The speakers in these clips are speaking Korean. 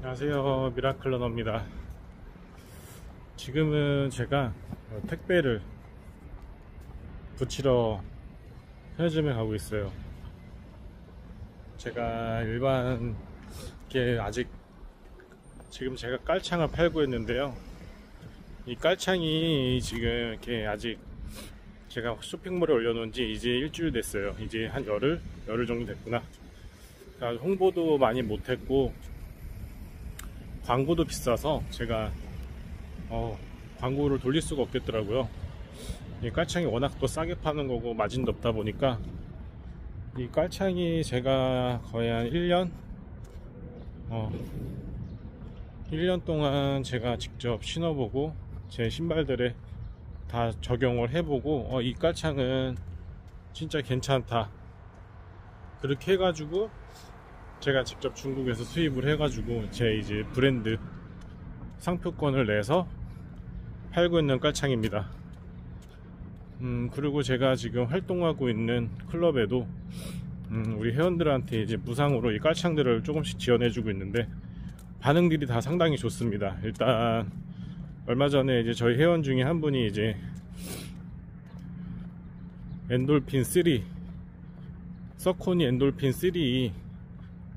안녕하세요, 미라클 러너입니다. 지금은 제가 택배를 붙이러 편의점에 가고 있어요. 제가 일반 게 아직 지금 제가 깔창을 팔고 있는데요, 이 깔창이 지금 이렇게 아직 제가 쇼핑몰에 올려놓은 지 이제 일주일 됐어요. 이제 한 열흘 정도 됐구나. 그러니까 홍보도 많이 못했고 광고도 비싸서 제가 광고를 돌릴 수가 없겠더라고요. 이 깔창이 워낙 또 싸게 파는 거고 마진도 없다 보니까 이 깔창이 제가 거의 한 1년 동안 제가 직접 신어보고 제 신발들에 다 적용을 해보고 이 깔창은 진짜 괜찮다, 그렇게 해가지고 제가 직접 중국에서 수입을 해가지고 제 이제 브랜드 상표권을 내서 팔고 있는 깔창입니다. 그리고 제가 지금 활동하고 있는 클럽에도 우리 회원들한테 이제 무상으로 이 깔창들을 조금씩 지원해주고 있는데 반응들이 다 상당히 좋습니다. 일단 얼마 전에 이제 저희 회원 중에 한 분이 이제 엔돌핀 3, 서코니 엔돌핀 3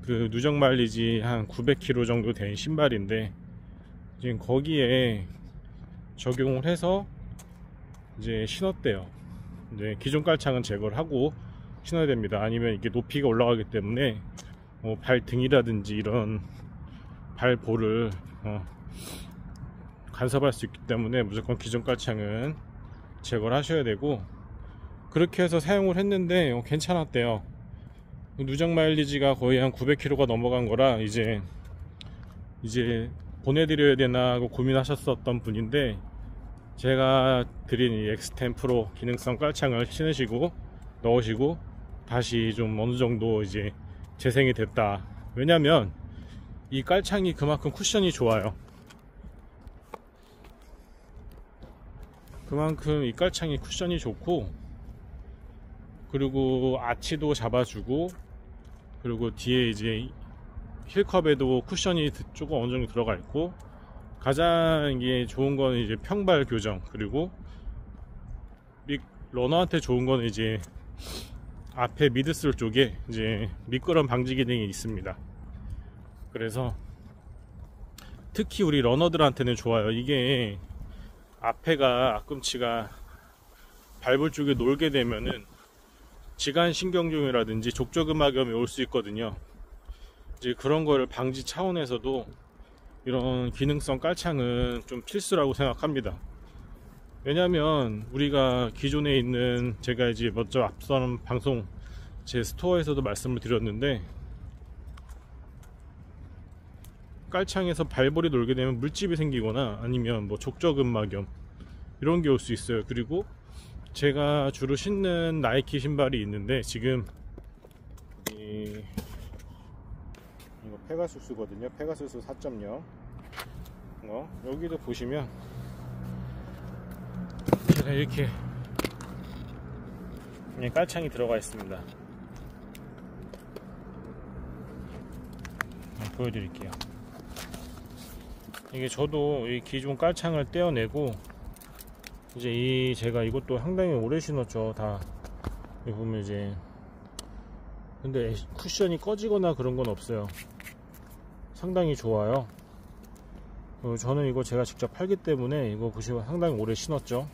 그 누적 마일리지 한 900km 정도 된 신발인데 지금 거기에 적용을 해서 이제 신었대요. 이제 기존 깔창은 제거를 하고 신어야 됩니다. 아니면 이게 높이가 올라가기 때문에 발등이라든지 이런 발볼을 간섭할 수 있기 때문에 무조건 기존 깔창은 제거를 하셔야 되고, 그렇게 해서 사용을 했는데 괜찮았대요. 누적 마일리지가 거의 한 900km가 넘어간 거라 이제 보내드려야 되나 하고 고민하셨었던 분인데, 제가 드린 이 엑스텐 프로 기능성 깔창을 신으시고 넣으시고 다시 좀 어느 정도 이제 재생이 됐다. 왜냐면 이 깔창이 그만큼 쿠션이 좋아요. 그만큼 이 깔창이 쿠션이 좋고, 그리고 아치도 잡아주고, 그리고 뒤에 이제 힐컵에도 쿠션이 조금 어느 정도 들어가 있고, 가장 이게 좋은 건 이제 평발 교정, 그리고 러너한테 좋은 건 이제 앞에 미드솔 쪽에 이제 미끄럼 방지 기능이 있습니다. 그래서 특히 우리 러너들한테는 좋아요. 이게 앞에가 앞꿈치가 발볼 쪽에 놀게 되면은 지간신경종이라든지 족저근막염이 올 수 있거든요. 이제 그런 거를 방지 차원에서도 이런 기능성 깔창은 좀 필수라고 생각합니다. 왜냐면 우리가 기존에 있는, 제가 이제 먼저 앞선 방송 제 스토어에서도 말씀을 드렸는데, 깔창에서 발볼이 놀게 되면 물집이 생기거나 아니면 뭐 족저근막염 이런 게 올 수 있어요. 그리고 제가 주로 신는 나이키 신발이 있는데 지금 이거 페가수스거든요. 페가수스 4.0. 여기도 보시면 제가 이렇게 깔창이 들어가 있습니다. 보여드릴게요. 이게 저도 이 기존 깔창을 떼어내고 이제 제가 이것도 상당히 오래 신었죠. 다 여기 보면 이제, 근데 쿠션이 꺼지거나 그런 건 없어요. 상당히 좋아요. 저는 이거 제가 직접 팔기 때문에 이거 보시면 상당히 오래 신었죠.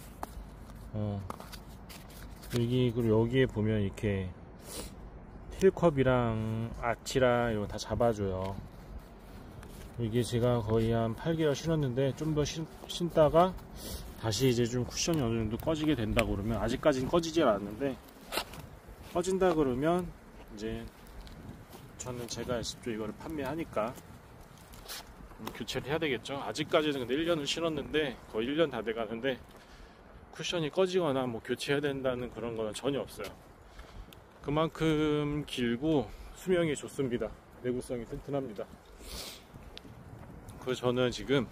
그리고 여기에 보면 이렇게 힐컵이랑 아치랑 이거 다 잡아줘요. 이게 제가 거의 한 8개월 신었는데 좀 더 신다가 다시 이제 좀 쿠션이 어느 정도 꺼지게 된다 그러면, 아직까지는 꺼지질 않았는데 꺼진다 그러면 이제 저는 제가 직접 이거를 판매하니까 교체를 해야 되겠죠. 아직까지는 근데 1년을 신었는데 거의 1년 다 돼가는데 쿠션이 꺼지거나 뭐 교체해야 된다는 그런 거는 전혀 없어요. 그만큼 길고 수명이 좋습니다. 내구성이 튼튼합니다. 그래서 저는 지금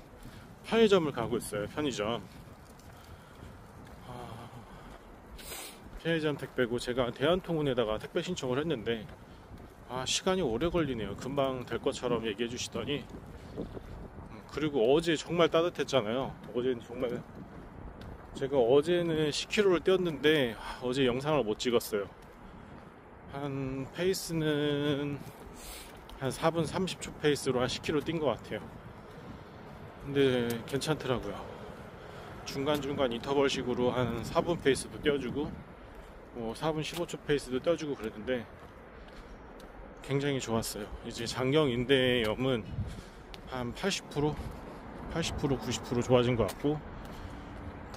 편의점을 가고 있어요. 편의점 택배고, 제가 대한통운에다가 택배 신청을 했는데 시간이 오래 걸리네요. 금방 될 것처럼 얘기해 주시더니. 그리고 어제 정말 따뜻했잖아요. 어제는 정말, 제가 어제는 10km를 뛰었는데 어제 영상을 못 찍었어요. 한 페이스는 한 4분 30초 페이스로 한 10km 뛴 것 같아요. 근데 괜찮더라고요. 중간중간 인터벌식으로 한 4분 페이스도 떼어주고 4분 15초 페이스도 떼어주고 그랬는데 굉장히 좋았어요. 이제 장경인대염은 한 80%, 90% 좋아진 것 같고,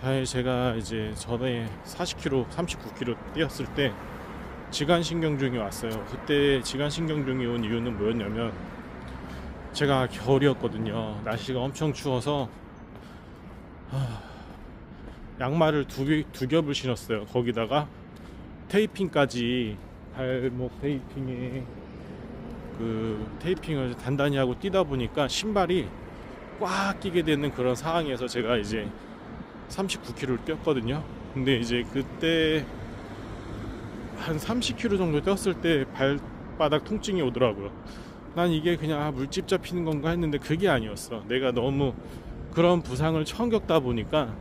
다행히 제가 이제 전에 40km, 39km 뛰었을 때 지간신경증이 왔어요. 그때 지간신경증이 온 이유는 뭐였냐면, 제가 겨울이었거든요. 날씨가 엄청 추워서 양말을 두 겹을 신었어요. 거기다가 테이핑까지, 발목 테이핑에 테이핑을 단단히 하고 뛰다 보니까 신발이 꽉 끼게 되는 그런 상황에서 제가 이제 39km를 뛰었거든요. 근데 이제 그때 한 30km 정도 뛰었을 때 발바닥 통증이 오더라고요. 난 이게 그냥 물집 잡히는 건가 했는데 그게 아니었어. 내가 너무 그런 부상을 처음 겪다 보니까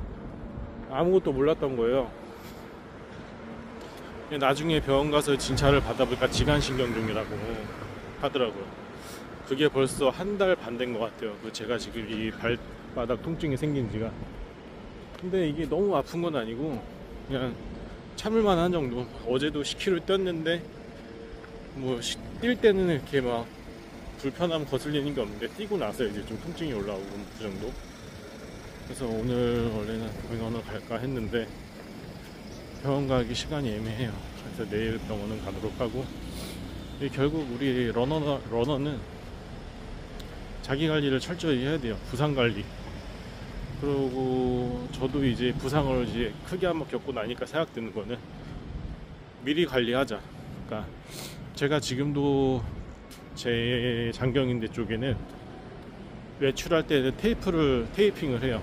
아무것도 몰랐던 거예요. 나중에 병원 가서 진찰을 받아보니까 지간신경증이라고 하더라고요. 그게 벌써 한 달 반 된 것 같아요. 제가 지금 이 발바닥 통증이 생긴 지가. 근데 이게 너무 아픈 건 아니고 그냥 참을만 한 정도. 어제도 10km 뛰었는데 뛸 때는 이렇게 막 불편함 거슬리는 게 없는데, 뛰고 나서 이제 좀 통증이 올라오고 그 정도. 그래서 오늘 원래는 병원을 갈까 했는데 병원 가기 시간이 애매해요. 그래서 내일 병원은 가도록 하고, 결국 우리 러너는 자기 관리를 철저히 해야 돼요. 부상 관리. 그리고 저도 이제 부상을 이제 크게 한번 겪고 나니까 생각드는 거는 미리 관리하자. 그러니까 제가 지금도 제 장경인대 쪽에는 외출할 때는 테이핑을 해요.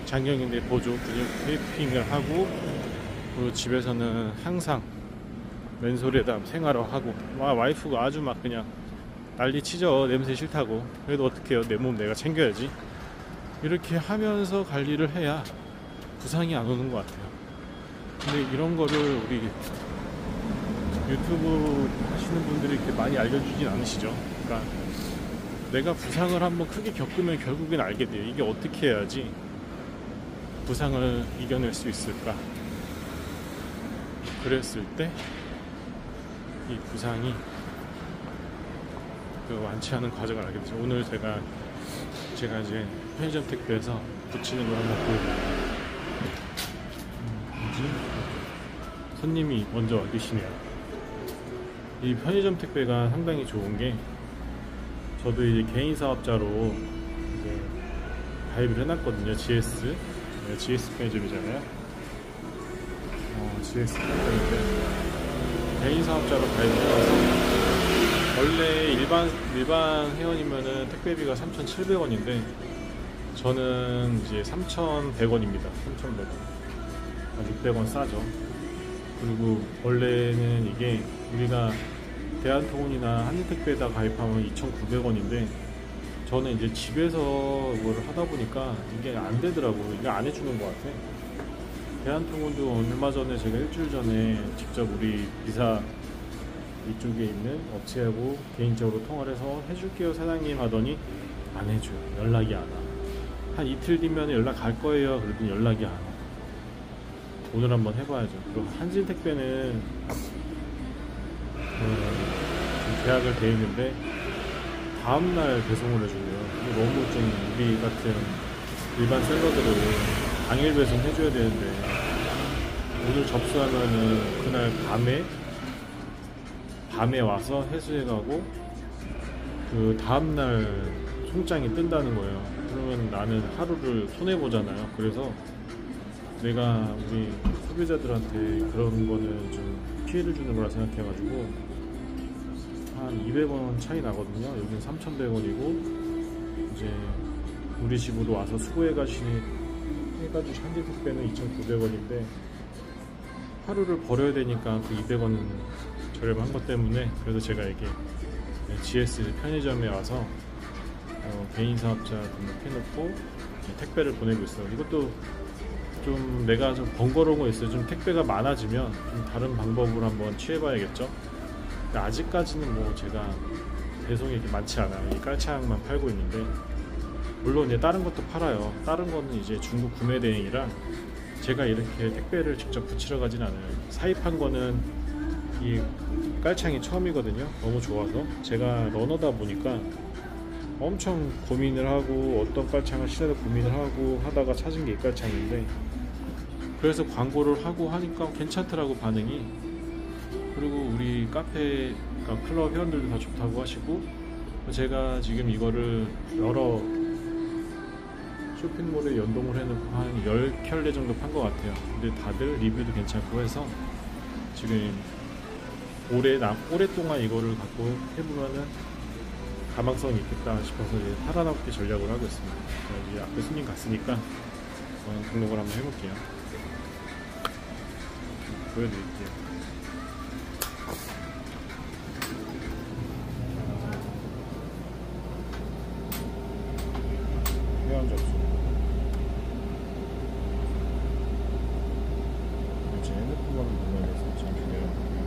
장경인대 보조 근육 테이핑을 하고, 그리고 집에서는 항상 맨솔에다 생활화하고, 와이프가 아주 막 그냥 난리 치죠. 냄새 싫다고. 그래도 어떡해요, 내 몸 내가 챙겨야지. 이렇게 하면서 관리를 해야 부상이 안 오는 것 같아요. 근데 이런 거를 우리 유튜브 하시는 분들이 이렇게 많이 알려주진 않으시죠. 그러니까 내가 부상을 한번 크게 겪으면 결국엔 알게 돼요. 이게 어떻게 해야지 부상을 이겨낼 수 있을까. 그랬을 때 이 부상이 완치하는 과정을 알게 되죠. 오늘 제가 이제 편의점 택배에서 붙이는 걸 한번 보여드릴게요. 손님이 먼저 와 계시네요. 이 편의점 택배가 상당히 좋은 게, 저도 이제 개인 사업자로 이제 가입을 해놨거든요. GS 편의점이잖아요. GS 편의점 개인 사업자로 가입해서, 원래 일반 회원이면은 택배비가 3,700원인데 저는 이제 3,100원입니다. 3,100원. 600원 싸죠. 그리고 원래는 이게 우리가 대한통운이나 한국택배에다 가입하면 2,900원인데 저는 이제 집에서 그걸 하다 보니까 이게 안 되더라고요. 이게 안 해주는 것 같아. 대한통운도 얼마 전에, 제가 일주일 전에 직접 우리 비사 이쪽에 있는 업체하고 개인적으로 통화를 해서 해줄게요 사장님 하더니 안 해줘요. 연락이 안 와. 한 이틀 뒤면 연락 갈 거예요. 그러더니 연락이 안 와. 오늘 한번 해봐야죠. 그리고 한진택배는 계약을 돼 있는데 다음날 배송을 해주네요. 너무 좀 우리 같은 일반 셀러들은 당일 배송 해줘야 되는데, 오늘 접수하면은 그날 밤에 와서 회수해가고 그 다음날 송장이 뜬다는 거예요. 그러면 나는 하루를 손해보잖아요. 그래서 내가 우리 소비자들한테 그런 거는 좀 피해를 주는 거라 생각해가지고 한 200원 차이 나거든요. 여기는 3,100원이고 이제 우리 집으로 와서 수거해가지고 한진택배는 2,900원인데 하루를 버려야 되니까 그 200원 저렴한 것 때문에 그래도 제가 이게 GS 편의점에 와서 개인 사업자 등록해놓고 택배를 보내고 있어요. 이것도 좀 내가 좀 번거로운 거 있어요. 좀 택배가 많아지면 좀 다른 방법으로 한번 취해봐야겠죠. 근데 아직까지는 뭐 제가 배송이 이렇게 많지 않아요. 이 깔창만 팔고 있는데, 물론 이제 다른 것도 팔아요. 다른 거는 이제 중국 구매 대행이라 제가 이렇게 택배를 직접 붙이러 가진 않아요. 사입한 거는 이 깔창이 처음이거든요. 너무 좋아서 제가 러너다 보니까 엄청 고민을 하고 어떤 깔창을 신어도 고민을 하고 하다가 찾은 게 이 깔창인데, 그래서 광고를 하고 하니까 괜찮더라고 반응이. 그리고 우리 카페 클럽 회원들도 다 좋다고 하시고, 제가 지금 이거를 여러 쇼핑몰에 연동을 해놓고 한 10켤레 정도 판 것 같아요. 근데 다들 리뷰도 괜찮고 해서 지금 오랫동안 이거를 갖고 해보면은 가망성이 있겠다 싶어서 이제 살아남기 전략을 하고 있습니다. 자, 이제 앞에 손님 갔으니까 등록을 한번 해볼게요. 보여드릴게요. 회원 접수. 제 핸드폰을 눌러서 지금 기다려볼게요.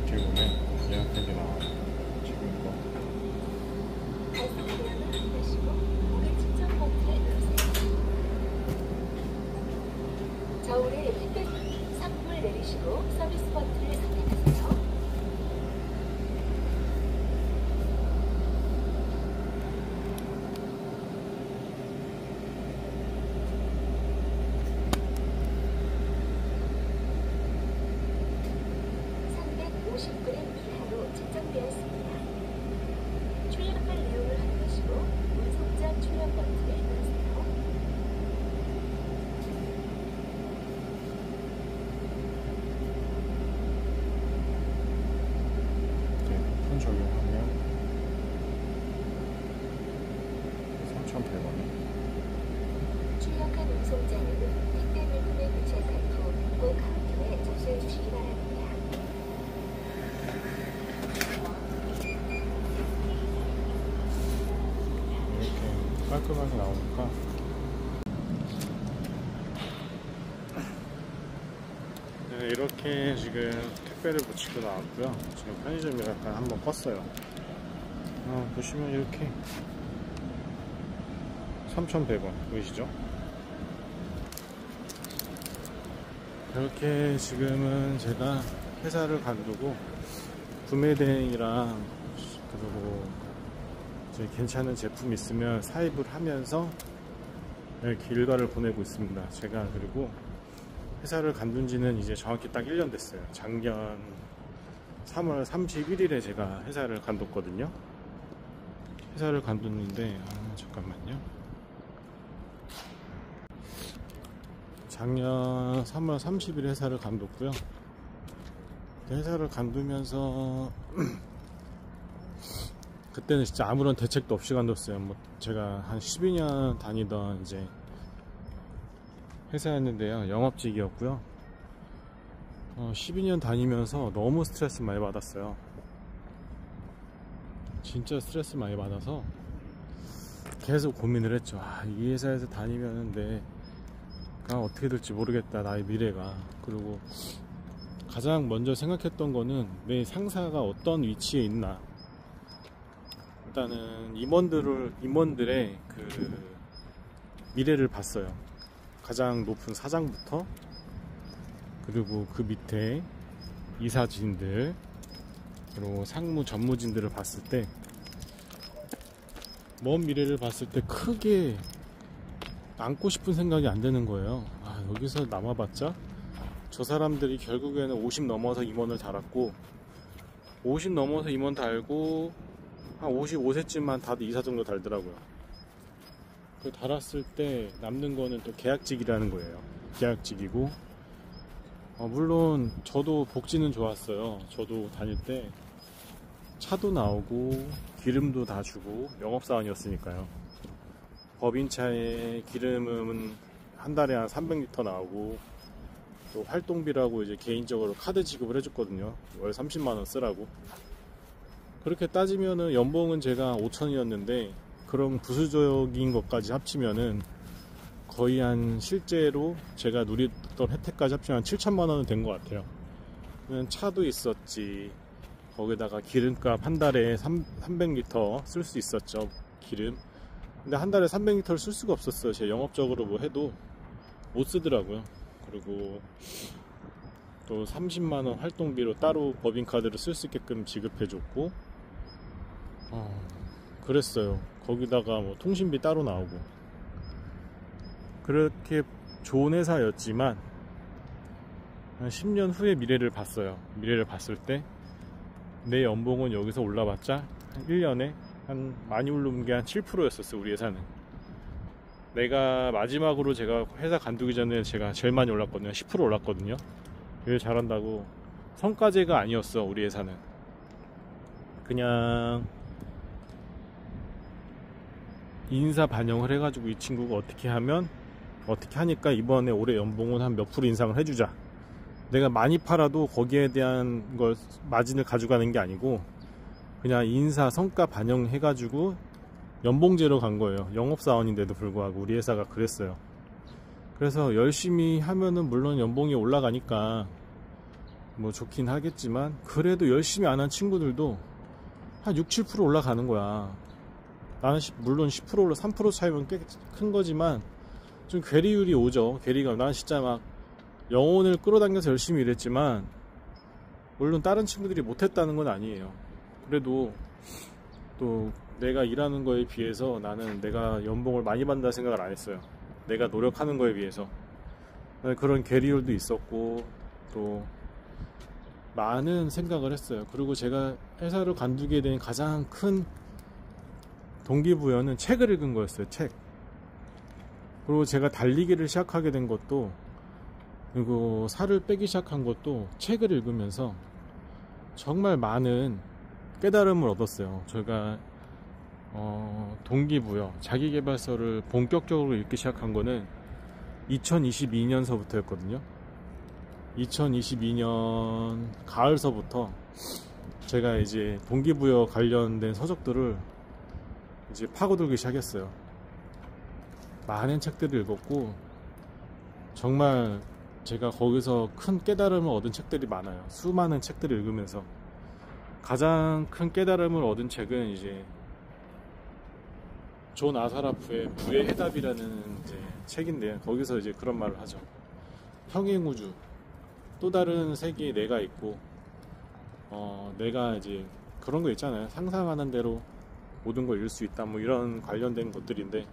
지금 보면 예약된 게 나와요. 지금 이거. 저울에 택배 상품을 내리시고 서비스 버튼을 선택하세요. 이하로 측정되었습니다. 출력할 내용을 확인하시고 운송장 출력 버튼을 누르세요. 쿠폰 적용하면 3,100원. 출력한 운송장은 택배 물품에 부착한 후 꼭 카운터에 접수해 주시기 바랍니다. 깔끔하게 나오니까 네, 이렇게 지금 택배를 붙이고 나왔고요. 지금 편의점에 약간 한번 껐어요. 보시면 이렇게 3,100원 보이시죠? 이렇게 지금은 제가 회사를 관두고 구매 대행이랑 그리고 괜찮은 제품 있으면 사입을 하면서 이렇게 일과를 보내고 있습니다. 제가 그리고 회사를 관둔 지는 이제 정확히 딱 1년 됐어요. 작년 3월 31일에 제가 회사를 관뒀거든요. 회사를 관뒀는데 잠깐만요. 작년 3월 30일 회사를 관뒀고요. 회사를 관두면서 그때는 진짜 아무런 대책도 없이 관뒀어요. 뭐 제가 한 12년 다니던 이제 회사였는데요. 영업직이었고요. 12년 다니면서 너무 스트레스 많이 받았어요. 진짜 스트레스 많이 받아서 계속 고민을 했죠. 이 회사에서 다니면 내가 어떻게 될지 모르겠다, 나의 미래가. 그리고 가장 먼저 생각했던 거는 내 상사가 어떤 위치에 있나. 일단은 임원들의 그 미래를 봤어요. 가장 높은 사장부터, 그리고 그 밑에 이사진들, 그리고 상무 전무진들을 봤을 때, 먼 미래를 봤을 때 크게 안고 싶은 생각이 안 드는 거예요. 여기서 남아봤자 저 사람들이 결국에는 50 넘어서 임원을 달았고, 50 넘어서 임원 달고 한 55세쯤만 다들 이사 정도 달더라고요. 그 달았을 때 남는 거는 또 계약직이라는 거예요. 계약직이고, 물론 저도 복지는 좋았어요. 저도 다닐 때 차도 나오고 기름도 다 주고 영업사원이었으니까요. 법인차에 기름은 한 달에 한 300리터 나오고, 또 활동비라고 이제 개인적으로 카드 지급을 해줬거든요. 월 30만원 쓰라고. 그렇게 따지면은 연봉은 제가 5천이었는데 그런 부수적인 것까지 합치면은 거의 한 실제로 제가 누리던 혜택까지 합치면 한 7천만원은 된 것 같아요. 차도 있었지, 거기다가 기름값 한 달에 300리터 쓸 수 있었죠, 기름. 근데 한 달에 300리터를 쓸 수가 없었어요. 제가 영업적으로 뭐 해도 못 쓰더라고요. 그리고 또 30만원 활동비로 따로 법인카드를 쓸 수 있게끔 지급해줬고, 그랬어요. 거기다가 뭐 통신비 따로 나오고. 그렇게 좋은 회사였지만 한 10년 후에 미래를 봤어요. 미래를 봤을 때 내 연봉은 여기서 올라봤자 1년에 한 많이 오른 게 한 7%였었어요. 우리 회사는. 내가 마지막으로 제가 회사 간두기 전에 제가 제일 많이 올랐거든요. 10% 올랐거든요. 일 잘한다고. 성과제가 아니었어. 우리 회사는 그냥 인사 반영을 해가지고 이 친구가 어떻게 하니까 이번에 올해 연봉은 한 몇 프로 인상을 해주자. 내가 많이 팔아도 거기에 대한 걸 마진을 가져가는 게 아니고 그냥 인사 성과 반영해가지고 연봉제로 간 거예요. 영업사원인데도 불구하고 우리 회사가 그랬어요. 그래서 열심히 하면은 물론 연봉이 올라가니까 뭐 좋긴 하겠지만, 그래도 열심히 안 한 친구들도 한 6, 7% 올라가는 거야. 나는 물론 10% 올라 3% 차이면 꽤 큰 거지만 좀 괴리율이 오죠. 괴리가. 난 진짜 막 영혼을 끌어당겨서 열심히 일했지만 물론 다른 친구들이 못했다는 건 아니에요. 그래도 또 내가 일하는 거에 비해서 나는 내가 연봉을 많이 받는다 생각을 안 했어요. 내가 노력하는 거에 비해서. 그런 괴리율도 있었고 또 많은 생각을 했어요. 그리고 제가 회사를 관두게 된 가장 큰 동기부여는 책을 읽은 거였어요. 책. 그리고 제가 달리기를 시작하게 된 것도, 그리고 살을 빼기 시작한 것도 책을 읽으면서 정말 많은 깨달음을 얻었어요. 제가 동기부여, 자기계발서를 본격적으로 읽기 시작한 거는 2022년서부터였거든요. 2022년 가을서부터 제가 이제 동기부여 관련된 서적들을 이제 파고들기 시작했어요. 많은 책들을 읽었고 정말 제가 거기서 큰 깨달음을 얻은 책들이 많아요. 수많은 책들을 읽으면서 가장 큰 깨달음을 얻은 책은 이제 존 아사라프의 부의 해답이라는 이제 책인데요. 거기서 이제 그런 말을 하죠. 평행우주, 또 다른 세계에 내가 있고, 내가 이제 그런 거 있잖아요. 상상하는 대로 모든 걸 이룰 수 있다, 뭐 이런 관련된 것들인데,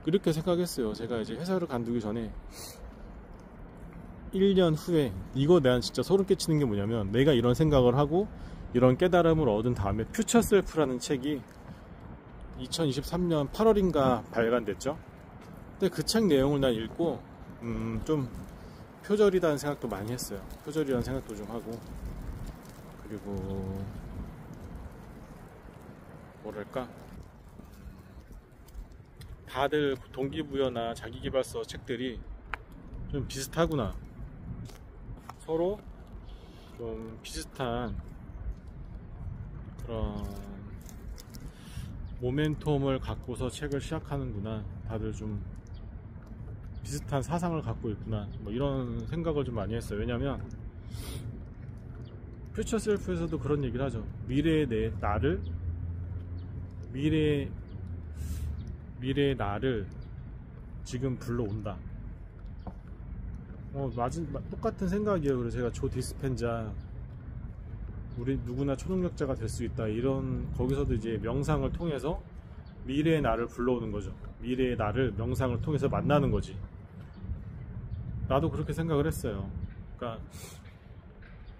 그렇게 생각했어요. 제가 이제 회사를 관두기 전에 1년 후에 이거 내가 진짜 소름 끼치는 게 뭐냐면, 내가 이런 생각을 하고 이런 깨달음을 얻은 다음에 퓨처 셀프라는 책이 2023년 8월인가 발간됐죠. 근데 그 책 내용을 난 읽고 좀 표절이라는 생각도 많이 했어요. 표절이라는 생각도 좀 하고, 그리고 뭐랄까, 다들 동기부여나 자기계발서 책들이 좀 비슷하구나. 서로 좀 비슷한 그런 모멘텀을 갖고서 책을 시작하는구나. 다들 좀 비슷한 사상을 갖고 있구나. 뭐 이런 생각을 좀 많이 했어요. 왜냐면 퓨처 셀프에서도 그런 얘기를 하죠. 미래의 나를 지금 불러온다. 똑같은 생각이에요. 그래서 제가 조 디스펜자, 우리 누구나 초능력자가 될 수 있다, 이런, 거기서도 이제 명상을 통해서 미래의 나를 불러오는 거죠. 미래의 나를 명상을 통해서 만나는 거지. 나도 그렇게 생각을 했어요. 그러니까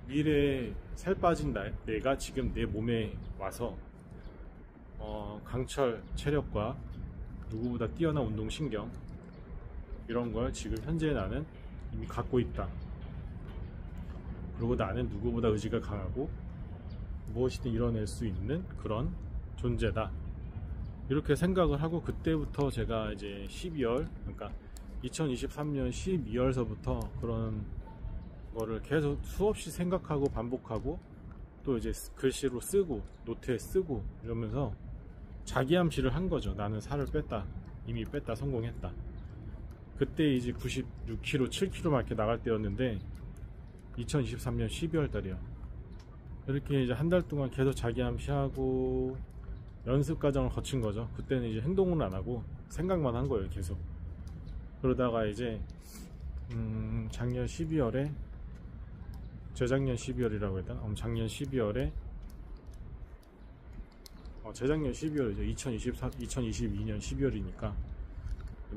미래에 살 빠진 내가 지금 내 몸에 와서 강철 체력과 누구보다 뛰어난 운동신경 이런 걸 지금 현재 나는 이미 갖고 있다. 그리고 나는 누구보다 의지가 강하고 무엇이든 이뤄낼 수 있는 그런 존재다. 이렇게 생각을 하고 그때부터 제가 이제 12월, 그러니까 2023년 12월서부터 그런 거를 계속 수없이 생각하고 반복하고 또 이제 글씨로 쓰고 노트에 쓰고 이러면서 자기 암시를 한 거죠. 나는 살을 뺐다. 이미 뺐다. 성공했다. 그때 이제 96kg, 7kg만 이렇게 나갈 때였는데 2023년 12월 달이요. 이렇게 이제 한 달 동안 계속 자기 암시하고 연습 과정을 거친 거죠. 그때는 이제 행동은 안 하고 생각만 한 거예요. 계속. 그러다가 이제 작년 12월에 재작년 12월이라고 했다. 작년 12월에 재작년 12월이죠. 2022년 12월이니까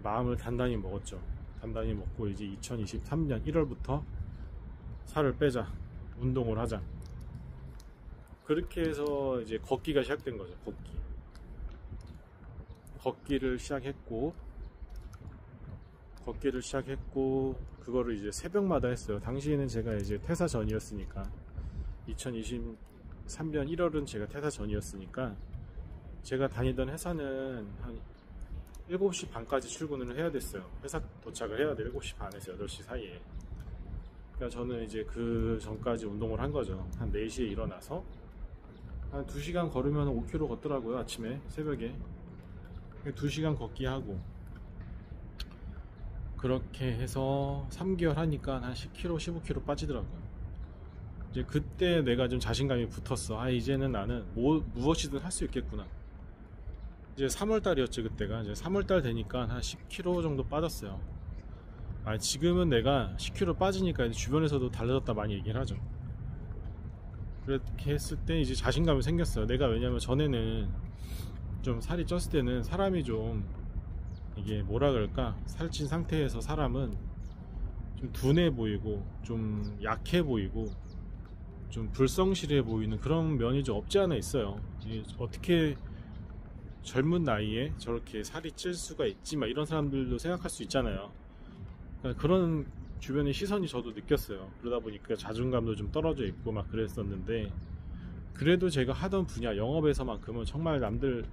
마음을 단단히 먹었죠. 단단히 먹고 이제 2023년 1월부터 살을 빼자, 운동을 하자. 그렇게 해서 이제 걷기가 시작된 거죠. 걷기를 시작했고 그거를 이제 새벽마다 했어요. 당시에는 제가 이제 퇴사 전이었으니까 2023년 1월은 제가 퇴사 전이었으니까 제가 다니던 회사는 한 7시 반까지 출근을 해야 됐어요. 회사 도착을 해야 돼. 7시 반에서 8시 사이에. 그러니까 저는 이제 그 전까지 운동을 한 거죠. 한 4시에 일어나서 한 2시간 걸으면 5km 걷더라고요. 아침에 새벽에 2시간 걷기 하고 그렇게 해서 3개월 하니까 한 10kg, 15kg 빠지더라고요. 이제 그때 내가 좀 자신감이 붙었어. 이제는 나는 무엇이든 할 수 있겠구나. 이제 3월달이었죠. 그때가 이제 3월달 되니까 한 10kg 정도 빠졌어요. 지금은 내가 10kg 빠지니까 이제 주변에서도 달라졌다 많이 얘기를 하죠. 그렇게 했을 때 이제 자신감이 생겼어요. 내가 왜냐면 전에는 좀 살이 쪘을 때는 사람이 좀 이게 뭐라 그럴까, 살찐 상태에서 사람은 좀 둔해 보이고 좀 약해 보이고 좀 불성실해 보이는 그런 면이 좀 없지 않아 있어요. 어떻게 젊은 나이에 저렇게 살이 찔 수가 있지, 막 이런 사람들도 생각할 수 있잖아요. 그러니까 그런 주변의 시선이 저도 느꼈어요. 그러다 보니까 자존감도 좀 떨어져 있고 막 그랬었는데, 그래도 제가 하던 분야 영업에서만큼은 정말 남들보다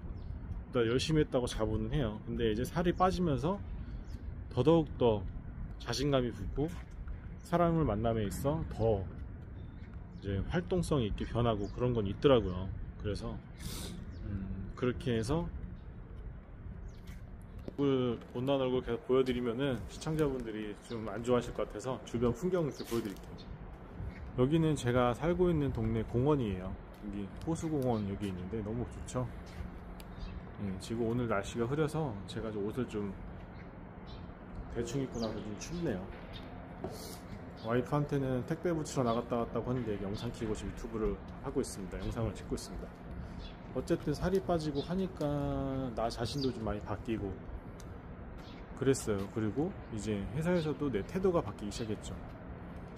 열심히 했다고 자부는 해요. 근데 이제 살이 빠지면서 더더욱더 자신감이 붙고 사람을 만남에 있어 더 이제 활동성이 있게 변하고 그런 건 있더라고요. 그래서 그렇게 해서 못난 얼굴 계속 보여드리면은 시청자분들이 좀 안 좋아하실 것 같아서 주변 풍경을 이렇게 보여드릴게요. 여기는 제가 살고 있는 동네 공원이에요. 여기 호수공원 여기 있는데 너무 좋죠. 지금 오늘 날씨가 흐려서 제가 옷을 좀 대충 입고 나서 좀 춥네요. 와이프한테는 택배 붙이러 나갔다 왔다고 하는데 영상 키고 지금 유튜브를 하고 있습니다. 영상을 찍고 있습니다. 어쨌든 살이 빠지고 하니까 나 자신도 좀 많이 바뀌고 그랬어요. 그리고 이제 회사에서도 내 태도가 바뀌기 시작했죠.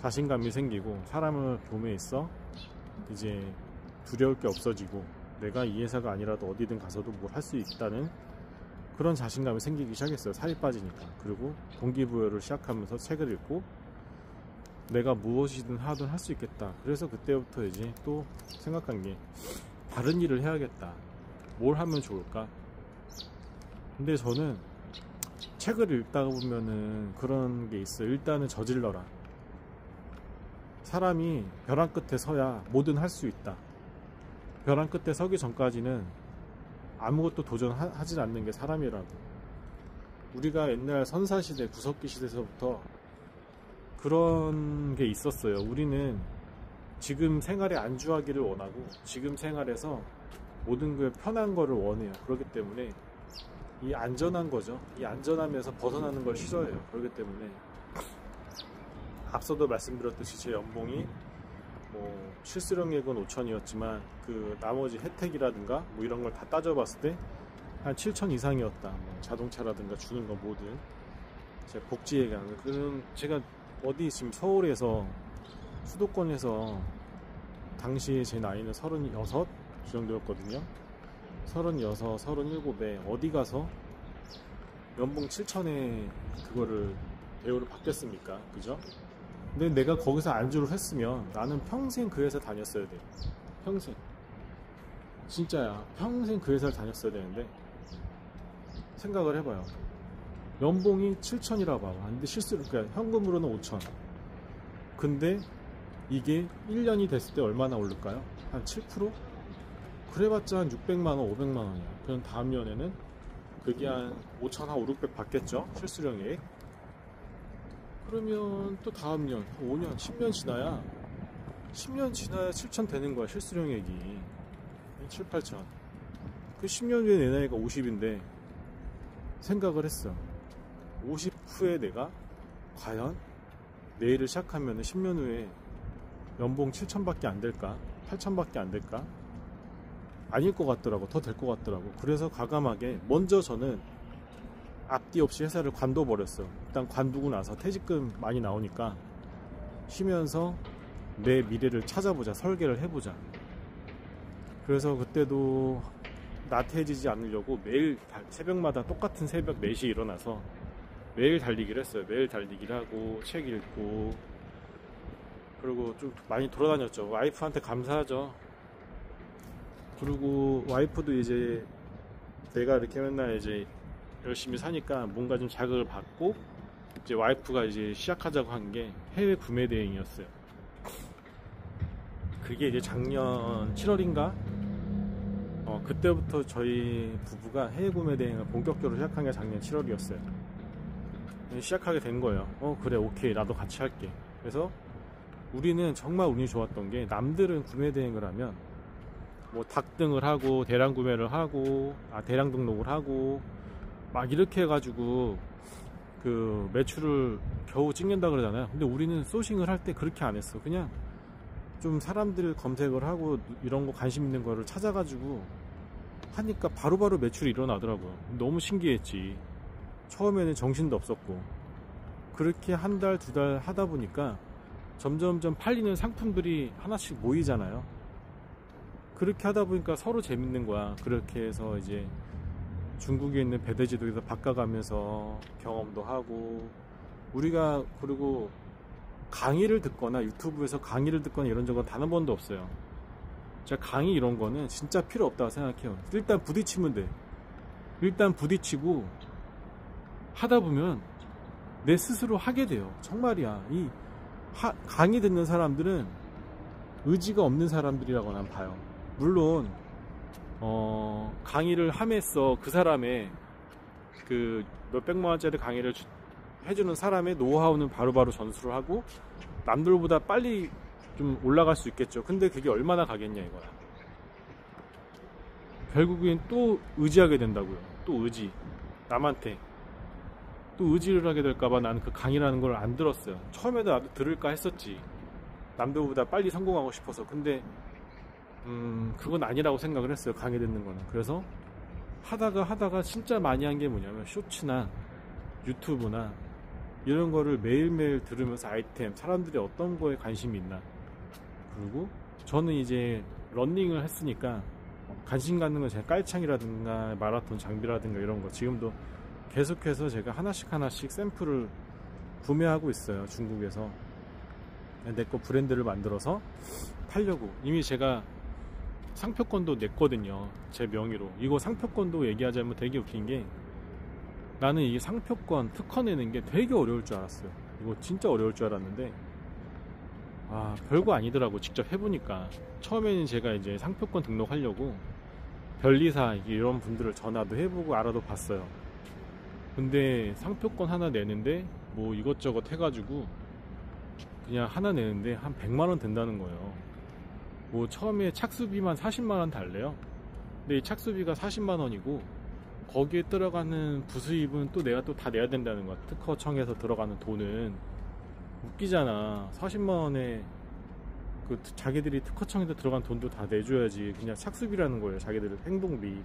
자신감이 생기고 사람을 봄에 있어 이제 두려울 게 없어지고 내가 이 회사가 아니라도 어디든 가서도 뭘 할 수 있다는 그런 자신감이 생기기 시작했어요. 살이 빠지니까. 그리고 동기부여를 시작하면서 책을 읽고 내가 무엇이든 하든 할 수 있겠다. 그래서 그때부터 이제 또 생각한 게 다른 일을 해야겠다. 뭘 하면 좋을까? 근데 저는 책을 읽다 보면은 그런 게 있어요. 일단은 저질러라. 사람이 벼랑 끝에 서야 뭐든 할 수 있다. 벼랑 끝에 서기 전까지는 아무것도 도전하지 않는 게 사람이라고. 우리가 옛날 선사시대, 구석기 시대에서부터 그런 게 있었어요. 우리는 지금 생활에 안주하기를 원하고 지금 생활에서 모든 그 편한 거를 원해요. 그렇기 때문에 이 안전한 거죠. 이 안전함에서 벗어나는 걸 싫어해요. 그렇기 때문에 앞서도 말씀드렸듯이 제 연봉이 뭐 실수령액은 5천이었지만 그 나머지 혜택이라든가 뭐 이런 걸 다 따져봤을 때 한 7천 이상이었다. 뭐 자동차라든가 주는 거 뭐든 제 복지 얘기하는 그런 제가 어디 지금 서울에서 수도권에서 당시 제 나이는 36 정도였거든요. 36, 37에 어디 가서 연봉 7천에 그거를 대우를 받겠습니까? 그죠? 근데 내가 거기서 안주를 했으면 나는 평생 그 회사 다녔어야 돼. 평생. 진짜야. 평생 그 회사를 다녔어야 되는데 생각을 해봐요. 연봉이 7천이라 봐. 근데 실수로 그러니까 현금으로는 5천. 근데 이게 1년이 됐을 때 얼마나 오를까요? 한 7%? 그래봤자 한 600만원, 500만원이야. 그럼 다음 년에는 그게 한 5천, 한 5, 600 받겠죠? 실수령액. 그러면 또 다음 년, 5년, 10년 지나야 7천 되는 거야, 실수령액이. 7, 8천. 그 10년 후에 내 나이가 50인데 생각을 했어. 50 후에 내가 과연 내일을 시작하면 10년 후에 연봉 7천밖에 안 될까? 8천밖에 안 될까? 아닐 것 같더라고. 더 될 것 같더라고. 그래서 과감하게 먼저 저는 앞뒤 없이 회사를 관둬버렸어요. 일단 관두고 나서 퇴직금 많이 나오니까 쉬면서 내 미래를 찾아보자. 설계를 해보자. 그래서 그때도 나태해지지 않으려고 매일 새벽마다 똑같은 새벽 4시에 일어나서 매일 달리기를 했어요. 매일 달리기를 하고 책 읽고 그리고 좀 많이 돌아다녔죠. 와이프한테 감사하죠. 그리고 와이프도 이제 내가 이렇게 맨날 이제 열심히 사니까 뭔가 좀 자극을 받고 이제 와이프가 이제 시작하자고 한 게 해외 구매 대행이었어요. 그게 이제 작년 7월인가? 그때부터 저희 부부가 해외 구매 대행을 본격적으로 시작한 게 작년 7월이었어요. 시작하게 된 거예요. 그래, 오케이, 나도 같이 할게. 그래서 우리는 정말 운이 좋았던 게 남들은 구매 대행을 하면 뭐 닭등을 하고 대량 구매를 하고 대량 등록을 하고 막 이렇게 해가지고 그 매출을 겨우 찍는다 그러잖아요. 근데 우리는 소싱을 할 때 그렇게 안 했어. 그냥 좀 사람들 검색을 하고 이런 거 관심 있는 거를 찾아가지고 하니까 바로바로 매출이 일어나더라고요. 너무 신기했지. 처음에는 정신도 없었고 그렇게 한 달, 두 달 하다 보니까 점점점 팔리는 상품들이 하나씩 모이잖아요. 그렇게 하다 보니까 서로 재밌는 거야. 그렇게 해서 이제 중국에 있는 배대지도에서 바꿔가면서 경험도 하고 우리가 그리고 강의를 듣거나 유튜브에서 강의를 듣거나 이런 적은 단 한 번도 없어요. 제가 강의 이런 거는 진짜 필요 없다고 생각해요. 일단 부딪히면 돼. 일단 부딪히고 하다 보면 내 스스로 하게 돼요. 정말이야. 강의 듣는 사람들은 의지가 없는 사람들이라고 난 봐요. 물론 강의를 함에써 그 사람의 그 몇백만 원짜리 강의를 해주는 사람의 노하우는 바로바로 전수를 하고 남들보다 빨리 좀 올라갈 수 있겠죠. 근데 그게 얼마나 가겠냐 이거야. 결국엔 또 의지하게 된다고요. 또 의지. 남한테 또 의지를 하게 될까봐 나는 그 강의라는 걸 안 들었어요. 처음에도 나도 들을까 했었지. 남들보다 빨리 성공하고 싶어서. 근데 그건 아니라고 생각을 했어요. 강의 듣는 거는. 그래서 하다가 진짜 많이 한 게 뭐냐면 쇼츠나 유튜브나 이런 거를 매일매일 들으면서 아이템, 사람들이 어떤 거에 관심이 있나. 그리고 저는 이제 러닝을 했으니까 관심 갖는 건 제가 깔창이라든가 마라톤 장비라든가 이런 거 지금도 계속해서 제가 하나씩 샘플을 구매하고 있어요. 중국에서 내 거 브랜드를 만들어서 팔려고. 이미 제가 상표권도 냈거든요. 제 명의로. 이거 상표권도 얘기하자면 되게 웃긴 게 나는 이 상표권 특허 내는 게 되게 어려울 줄 알았어요. 이거 진짜 어려울 줄 알았는데 별거 아니더라고. 직접 해보니까. 처음에는 제가 이제 상표권 등록하려고 변리사 이런 분들을 전화도 해보고 알아도 봤어요. 근데 상표권 하나 내는데 뭐 이것저것 해가지고 그냥 하나 내는데 한 100만원 된다는 거예요. 뭐 처음에 착수비만 40만원 달래요. 근데 이 착수비가 40만원이고 거기에 들어가는 부수입은 또 내가 또 다 내야 된다는 거야. 특허청에서 들어가는 돈은. 웃기잖아. 40만원에 그 자기들이 특허청에서 들어간 돈도 다 내줘야지. 그냥 착수비라는 거예요. 자기들 행동비.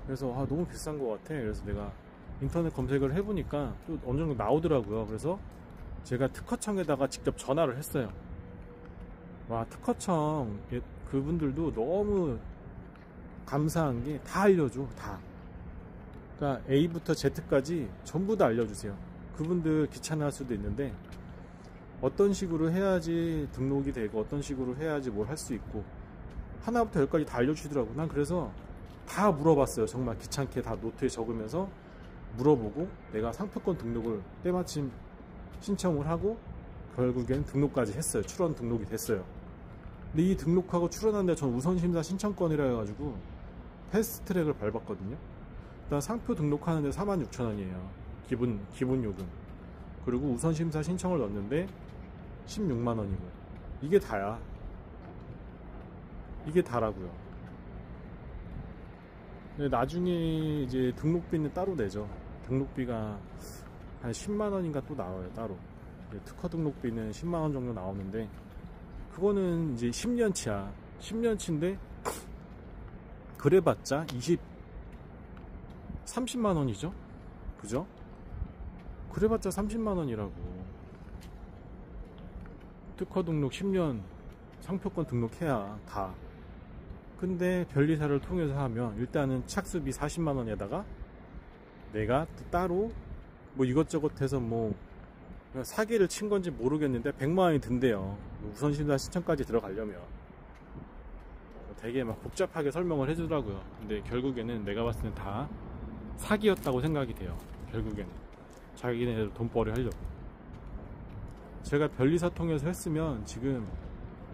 그래서 너무 비싼 것 같아. 그래서 내가 인터넷 검색을 해보니까 또 어느 정도 나오더라고요. 그래서 제가 특허청에다가 직접 전화를 했어요. 와, 특허청 그분들도 너무 감사한 게 다 알려줘. 다. 그러니까 A부터 Z까지 전부 다 알려주세요. 그분들 귀찮아할 수도 있는데 어떤 식으로 해야지 등록이 되고 어떤 식으로 해야지 뭘 할 수 있고 하나부터 열까지 다 알려주시더라고. 난 그래서 다 물어봤어요. 정말 귀찮게 다 노트에 적으면서 물어보고 내가 상표권 등록을 때마침 신청을 하고 결국엔 등록까지 했어요. 출원 등록이 됐어요. 근데 이 등록하고 출원하는데 전 우선심사 신청권이라 해가지고 패스트트랙을 밟았거든요. 일단 상표 등록하는데 46,000원이에요. 기본 요금. 그리고 우선심사 신청을 넣었는데 16만원이고 이게 다야. 이게 다라고요. 근데 나중에 이제 등록비는 따로 내죠. 등록비가 한 10만원인가 또 나와요. 따로. 특허 등록비는 10만원 정도 나오는데 그거는 이제 10년치야. 10년치인데 그래봤자 30만원이죠. 그죠? 그래봤자 30만원이라고. 특허 등록 10년 상표권 등록해야 다. 근데 변리사를 통해서 하면 일단은 착수비 40만원에다가 내가 또 따로 뭐 이것저것 해서 뭐 사기를 친 건지 모르겠는데 100만원이 든대요. 우선심사 신청까지 들어가려면. 되게 막 복잡하게 설명을 해주더라고요. 근데 결국에는 내가 봤을 땐 다 사기였다고 생각이 돼요. 결국에는 자기네들 돈벌이 하려고. 제가 변리사 통해서 했으면 지금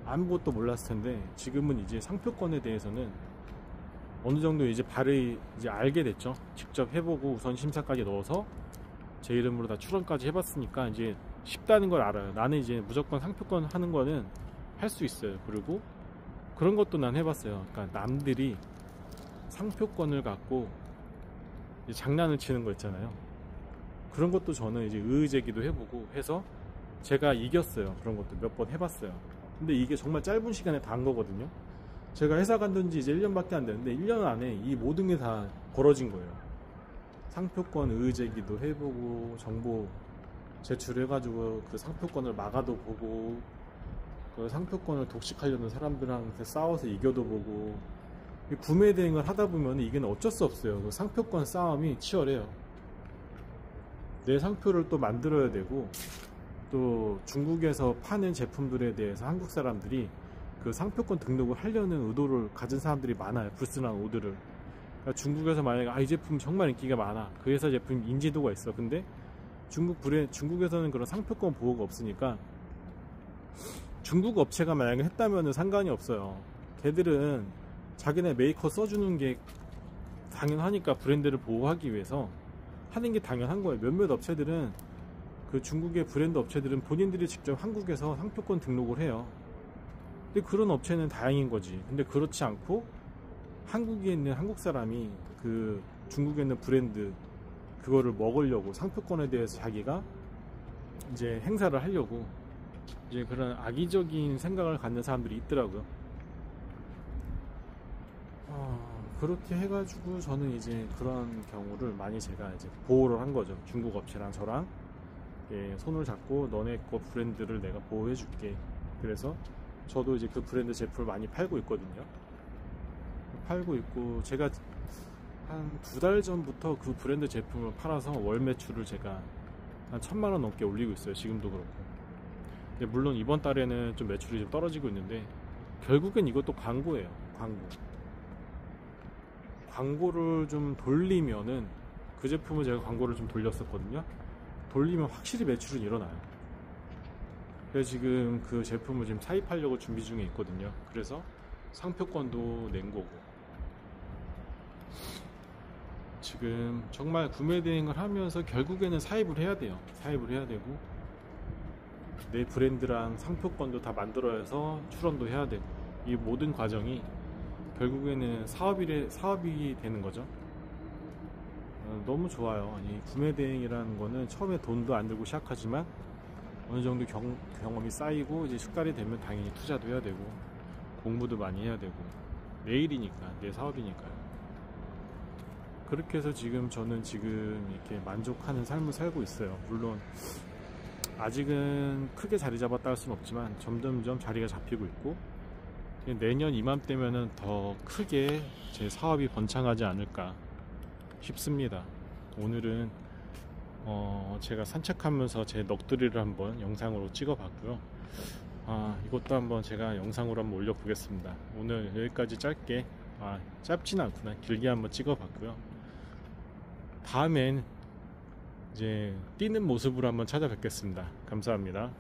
아무것도 몰랐을 텐데 지금은 이제 상표권에 대해서는 어느 정도 이제 발을 이제 알게 됐죠. 직접 해보고 우선 심사까지 넣어서 제 이름으로 다 출원까지 해봤으니까 이제 쉽다는 걸 알아요. 나는 이제 무조건 상표권 하는 거는 할 수 있어요. 그리고 그런 것도 난 해봤어요. 그러니까 남들이 상표권을 갖고 이제 장난을 치는 거 있잖아요. 그런 것도 저는 이제 의제기도 해보고 해서 제가 이겼어요. 그런 것도 몇 번 해봤어요. 근데 이게 정말 짧은 시간에 다 한 거거든요. 제가 회사 간지 이제 1년밖에 안 됐는데 1년 안에 이 모든 게 다 벌어진 거예요. 상표권 의제기도 해보고 정보 제출해가지고 그 상표권을 막아도 보고 그 상표권을 독식하려는 사람들한테 싸워서 이겨도 보고 구매 대행을 하다 보면 이게 어쩔 수 없어요. 그 상표권 싸움이 치열해요. 내 상표를 또 만들어야 되고 또 중국에서 파는 제품들에 대해서 한국 사람들이 그 상표권 등록을 하려는 의도를 가진 사람들이 많아요. 불순한 의도를. 그러니까 중국에서 만약에 이 제품 정말 인기가 많아. 그 회사 제품 인지도가 있어. 근데 중국에서는 그런 상표권 보호가 없으니까 중국 업체가 만약에 했다면 상관이 없어요. 걔들은 자기네 메이커 써주는 게 당연하니까 브랜드를 보호하기 위해서 하는 게 당연한 거예요. 몇몇 업체들은 그 중국의 브랜드 업체들은 본인들이 직접 한국에서 상표권 등록을 해요. 근데 그런 업체는 다행인 거지. 근데 그렇지 않고 한국에 있는 한국 사람이 그 중국에 있는 브랜드 그거를 먹으려고 상표권에 대해서 자기가 이제 행사를 하려고 이제 그런 악의적인 생각을 갖는 사람들이 있더라고요. 그렇게 해가지고 저는 이제 그런 경우를 많이 제가 이제 보호를 한 거죠. 중국 업체랑 저랑 손을 잡고 너네 거 브랜드를 내가 보호해 줄게. 그래서 저도 이제 그 브랜드 제품을 많이 팔고 있거든요. 팔고 있고 제가 한 2달 전부터 그 브랜드 제품을 팔아서 월 매출을 제가 한 1000만원 넘게 올리고 있어요. 지금도 그렇고. 근데 물론 이번 달에는 좀 매출이 좀 떨어지고 있는데 결국엔 이것도 광고예요. 광고를 좀 돌리면은 그 제품을 제가 광고를 좀 돌렸었거든요. 돌리면 확실히 매출은 일어나요. 그래서 지금 그 제품을 지금 사입하려고 준비 중에 있거든요. 그래서 상표권도 낸 거고 지금 정말 구매 대행을 하면서 결국에는 사입을 해야 돼요. 사입을 해야 되고 내 브랜드랑 상표권도 다 만들어서 출원도 해야 되고 이 모든 과정이 결국에는 사업이 되는 거죠. 너무 좋아요. 이 구매 대행이라는 거는 처음에 돈도 안 들고 시작하지만 어느 정도 경험이 쌓이고 이제 숙달이 되면 당연히 투자도 해야 되고 공부도 많이 해야 되고 내 일이니까 내 사업이니까요. 그렇게 해서 지금 저는 지금 이렇게 만족하는 삶을 살고 있어요. 물론 아직은 크게 자리 잡았다 할 수는 없지만 점점점 자리가 잡히고 있고, 내년 이맘때면은 더 크게 제 사업이 번창하지 않을까 싶습니다. 오늘은 제가 산책하면서 제 넋두리를 한번 영상으로 찍어 봤고요. 이것도 한번 제가 영상으로 한번 올려 보겠습니다. 오늘 여기까지 짧게, 짧진 않구나, 길게 한번 찍어 봤고요. 다음엔 이제 뛰는 모습으로 한번 찾아뵙겠습니다. 감사합니다.